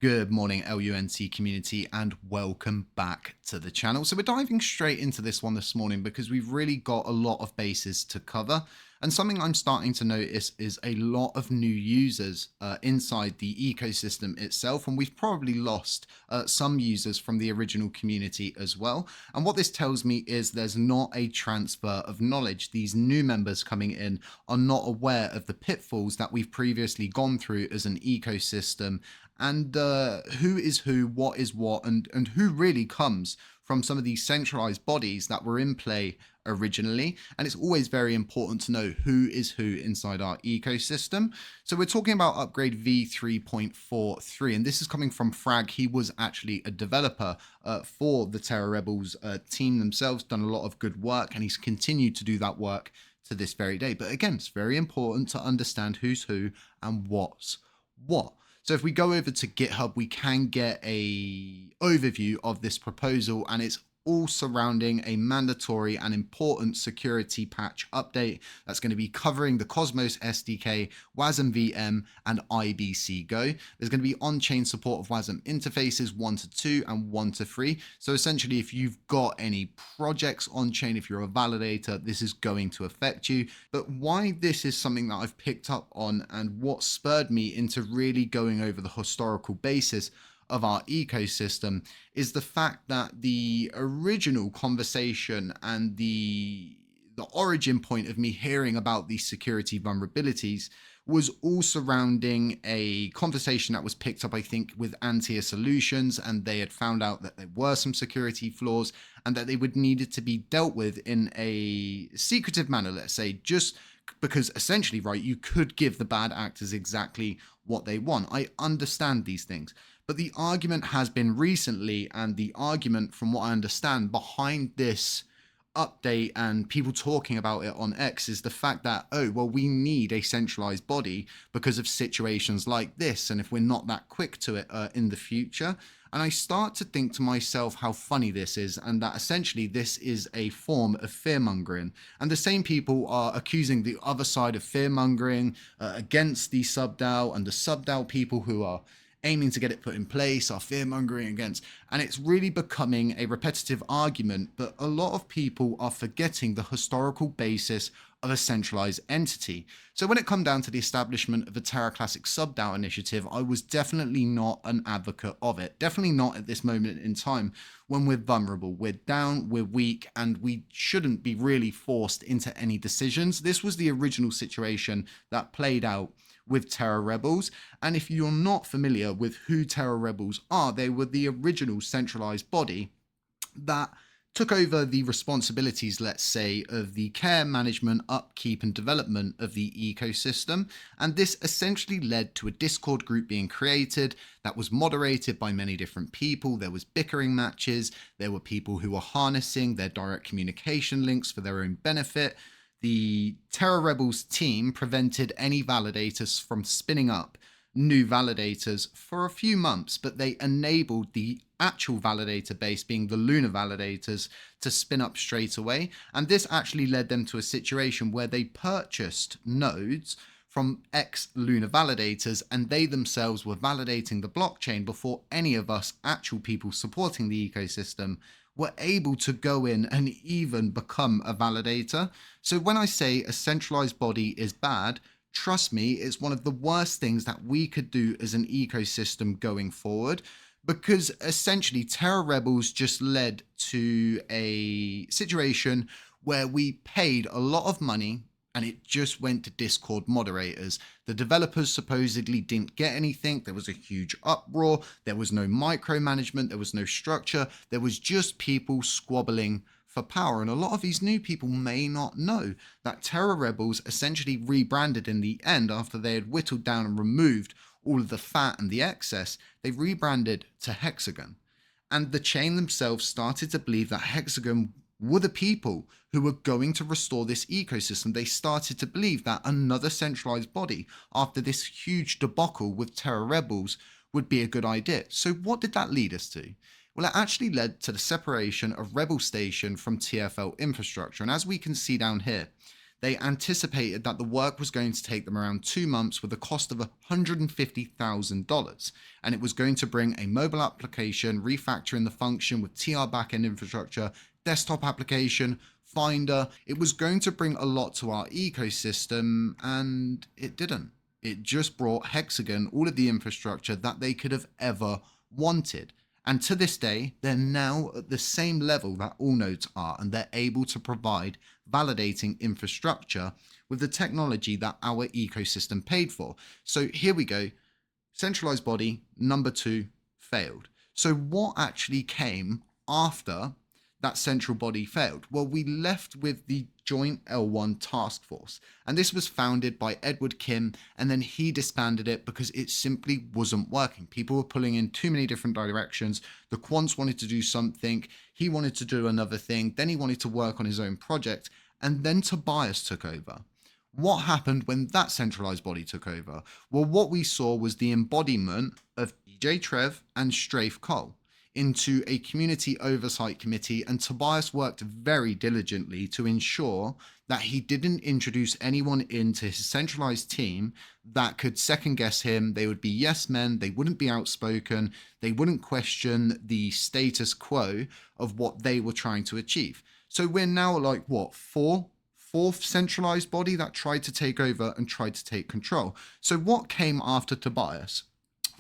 Good morning, LUNC community, and welcome back to the channel. So we're diving straight into this one this morning because we've really got a lot of bases to cover. And something I'm starting to notice is a lot of new users inside the ecosystem itself. And we've probably lost some users from the original community as well. And what this tells me is there's not a transfer of knowledge. These new members coming in are not aware of the pitfalls that we've previously gone through as an ecosystem, and who is who, what is what, and who really comes from some of these centralized bodies that were in play originally. And it's always very important to know who is who inside our ecosystem. So we're talking about upgrade v3.43, and this is coming from Frag. He was actually a developer for the Terra Rebels team themselves, done a lot of good work, and he's continued to do that work to this very day. But again, it's very important to understand who's who and what's what. So if we go over to GitHub, we can get a overview of this proposal, and it's all surrounding a mandatory and important security patch update that's going to be covering the Cosmos SDK, WASM VM, and IBC Go. There's going to be on-chain support of WASM interfaces 1 to 2 and 1 to 3. So essentially, if you've got any projects on-chain, if you're a validator, this is going to affect you. But why this is something that I've picked up on and what spurred me into really going over the historical basis of our ecosystem is the fact that the original conversation and the origin point of me hearing about these security vulnerabilities was all surrounding a conversation that was picked up, I think, with Antia Solutions, and they had found out that there were some security flaws and that they would needed to be dealt with in a secretive manner, let's say, just because essentially, right, you could give the bad actors exactly what they want. I understand these things. But the argument has been recently, and the argument from what I understand behind this update and people talking about it on X is the fact that, oh, well, we need a centralized body because of situations like this. And if we're not that quick to it in the future, and I start to think to myself how funny this is, and that essentially this is a form of fear-mongering. And the same people are accusing the other side of fear-mongering against the sub-DAO, and the sub-DAO people who are aiming to get it put in place, are fear-mongering against. And it's really becoming a repetitive argument, but a lot of people are forgetting the historical basis of a centralized entity. So when it come down to the establishment of the Terra Classic sub-DAO initiative, I was definitely not an advocate of it. Definitely not at this moment in time when we're vulnerable, we're down, we're weak, and we shouldn't be really forced into any decisions. This was the original situation that played out with Terra Rebels. And if you're not familiar with who Terra Rebels are, they were the original centralized body that took over the responsibilities, let's say, of the care, management, upkeep, and development of the ecosystem. And this essentially led to a Discord group being created that was moderated by many different people. There was bickering matches. There were people who were harnessing their direct communication links for their own benefit. The Terra Rebels team prevented any validators from spinning up new validators for a few months, but they enabled the actual validator base, being the Luna validators, to spin up straight away. And this actually led them to a situation where they purchased nodes from ex-Luna validators, and they themselves were validating the blockchain before any of us actual people supporting the ecosystem were able to go in and even become a validator. So when I say a centralized body is bad, trust me, it's one of the worst things that we could do as an ecosystem going forward, because essentially Terra Rebels just led to a situation where we paid a lot of money and it just went to Discord moderators. The developers supposedly didn't get anything. There was a huge uproar. There was no micromanagement. There was no structure. There was just people squabbling for power. And a lot of these new people may not know that Terra Rebels essentially rebranded in the end after they had whittled down and removed all of the fat and the excess. They rebranded to Hexagon. And the chain themselves started to believe that Hexagon were the people who were going to restore this ecosystem. They started to believe that another centralized body after this huge debacle with Terra Rebels would be a good idea. So what did that lead us to? Well, it actually led to the separation of Rebel Station from TFL infrastructure. And as we can see down here, They anticipated that the work was going to take them around 2 months with a cost of $150,000. And it was going to bring a mobile application, refactoring the function with TR backend infrastructure, desktop application, Finder. It was going to bring a lot to our ecosystem, and it didn't. It just brought Hexagon all of the infrastructure that they could have ever wanted. And to this day, they're now at the same level that all nodes are, and they're able to provide validating infrastructure with the technology that our ecosystem paid for. So here we go. Centralized body, number 2, failed. So what actually came after that central body failed? Well, we left with the Joint L1 Task Force, and this was founded by Edward Kim, and then he disbanded it because it simply wasn't working. People were pulling in too many different directions. The quants wanted to do something, he wanted to do another thing, then he wanted to work on his own project, and then Tobias took over. What happened when that centralized body took over? Well, what we saw was the embodiment of DJ Trev and Strafe Cole into a community oversight committee, and Tobias worked very diligently to ensure that he didn't introduce anyone into his centralized team that could second guess him. They would be yes men, they wouldn't be outspoken, they wouldn't question the status quo of what they were trying to achieve. So we're now like, what, fourth centralized body that tried to take over and tried to take control. So what came after Tobias?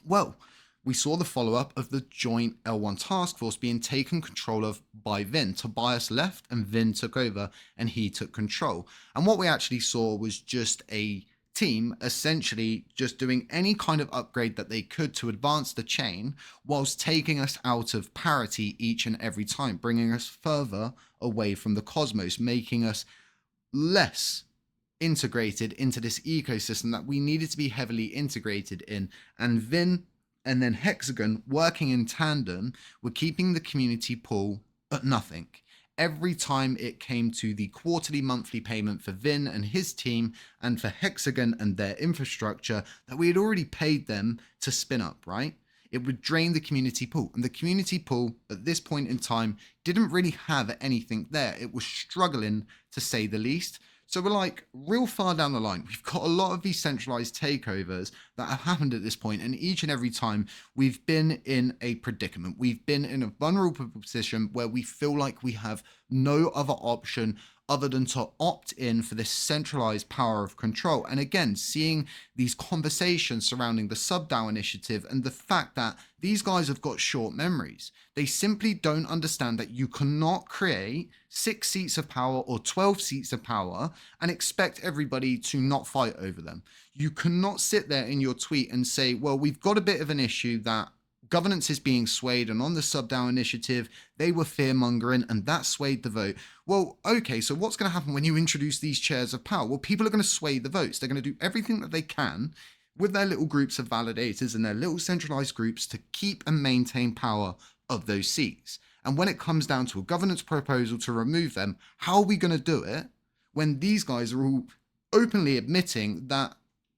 Well, we saw the follow-up of the Joint L1 Task Force being taken control of by Vin. Tobias left and Vin took over, and he took control. And what we actually saw was just a team essentially just doing any kind of upgrade that they could to advance the chain, whilst taking us out of parity each and every time, bringing us further away from the cosmos, making us less integrated into this ecosystem that we needed to be heavily integrated in. And Vin and then Hexagon, working in tandem, were keeping the community pool at nothing. Every time it came to the quarterly monthly payment for Vin and his team, and for Hexagon and their infrastructure that we had already paid them to spin up, right? It would drain the community pool. And the community pool at this point in time didn't really have anything there. It was struggling, to say the least. So we're like real far down the line. We've got a lot of these centralized takeovers that have happened at this point, and each and every time we've been in a predicament. We've been in a vulnerable position where we feel like we have no other option other than to opt in for this centralized power of control. And again, seeing these conversations surrounding the SubDAO initiative and the fact that these guys have got short memories. They simply don't understand that you cannot create 6 seats of power or 12 seats of power and expect everybody to not fight over them. You cannot sit there in your tweet and say, well, we've got a bit of an issue that governance is being swayed, and on the SubDAO initiative, they were fear-mongering, and that swayed the vote. Well, okay, so what's going to happen when you introduce these chairs of power? Well, people are going to sway the votes. They're going to do everything that they can with their little groups of validators and their little centralized groups to keep and maintain power of those seats. And when it comes down to a governance proposal to remove them, how are we going to do it when these guys are all openly admitting that,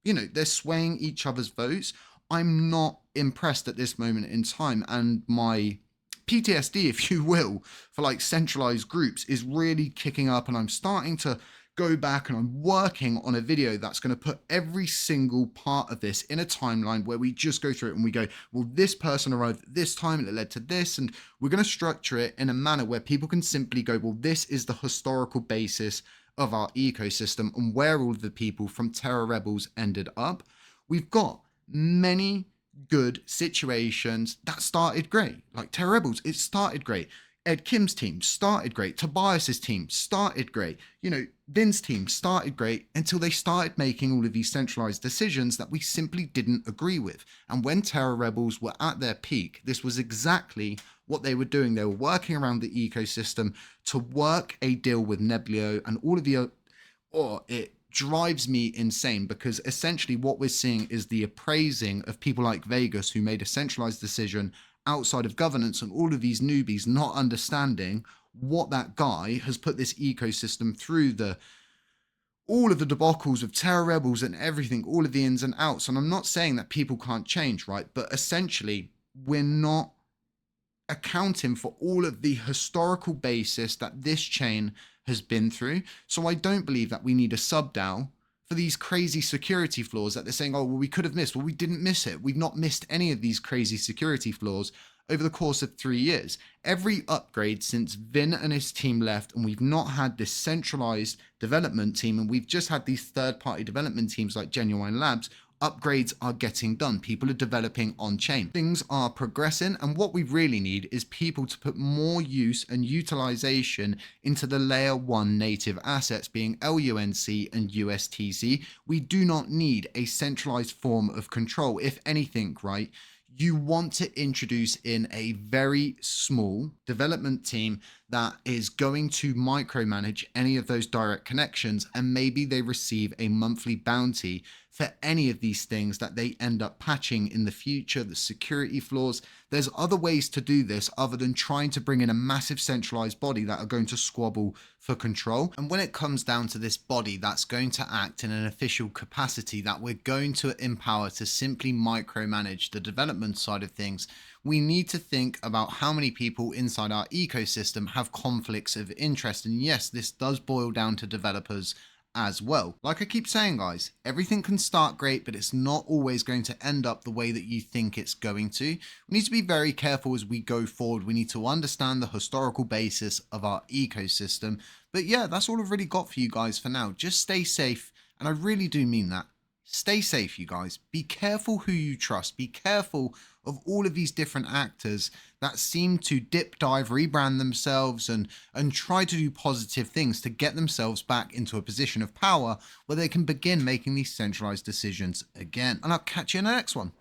they're swaying each other's votes? I'm not impressed at this moment in time, and my PTSD, if you will, for like centralized groups is really kicking up, and I'm starting to go back and I'm working on a video that's going to put every single part of this in a timeline where we just go through it and we go, well, this person arrived at this time and it led to this, and we're going to structure it in a manner where people can simply go, well, this is the historical basis of our ecosystem and where all of the people from Terra Rebels ended up. We've got many good situations that started great, like Terra Rebels. It started great. Ed Kim's team started great. Tobias's team started great. Vin's team started great until they started making all of these centralized decisions that we simply didn't agree with. And when Terra Rebels were at their peak, this was exactly what they were doing. They were working around the ecosystem to work a deal with Neblio and all of the it drives me insane, because essentially what we're seeing is the appraising of people like Vegas, who made a centralized decision outside of governance, and all of these newbies not understanding what that guy has put this ecosystem through, all of the debacles of Terra Rebels and everything, all of the ins and outs. And I'm not saying that people can't change, right? But essentially, we're not accounting for all of the historical basis that this chain has been through. So I don't believe that we need a sub DAO for these crazy security flaws that they're saying, oh, well, we could have missed. Well, we didn't miss it. We've not missed any of these crazy security flaws over the course of 3 years. Every upgrade since Vin and his team left, and we've not had this centralized development team, and we've just had these third-party development teams like Genuine Labs, upgrades are getting done. People are developing on chain. Things are progressing, and what we really need is people to put more use and utilization into the layer 1 native assets, being LUNC and USTC. We do not need a centralized form of control. If anything, right, you want to introduce in a very small development team that is going to micromanage any of those direct connections, and maybe they receive a monthly bounty for any of these things that they end up patching in the future, the security flaws. There's other ways to do this other than trying to bring in a massive centralized body that are going to squabble for control. And when it comes down to this body that's going to act in an official capacity that we're going to empower to simply micromanage the development side of things, we need to think about how many people inside our ecosystem have conflicts of interest. And yes, this does boil down to developers as well. Like I keep saying, guys, everything can start great, but it's not always going to end up the way that you think it's going to. We need to be very careful as we go forward. We need to understand the historical basis of our ecosystem. But yeah, that's all I've really got for you guys for now. Just stay safe, and I really do mean that. Stay safe, you guys. Be careful who you trust. Be careful of all of these different actors that seem to dip, dive, rebrand themselves and try to do positive things to get themselves back into a position of power where they can begin making these centralized decisions again. And I'll catch you in the next one.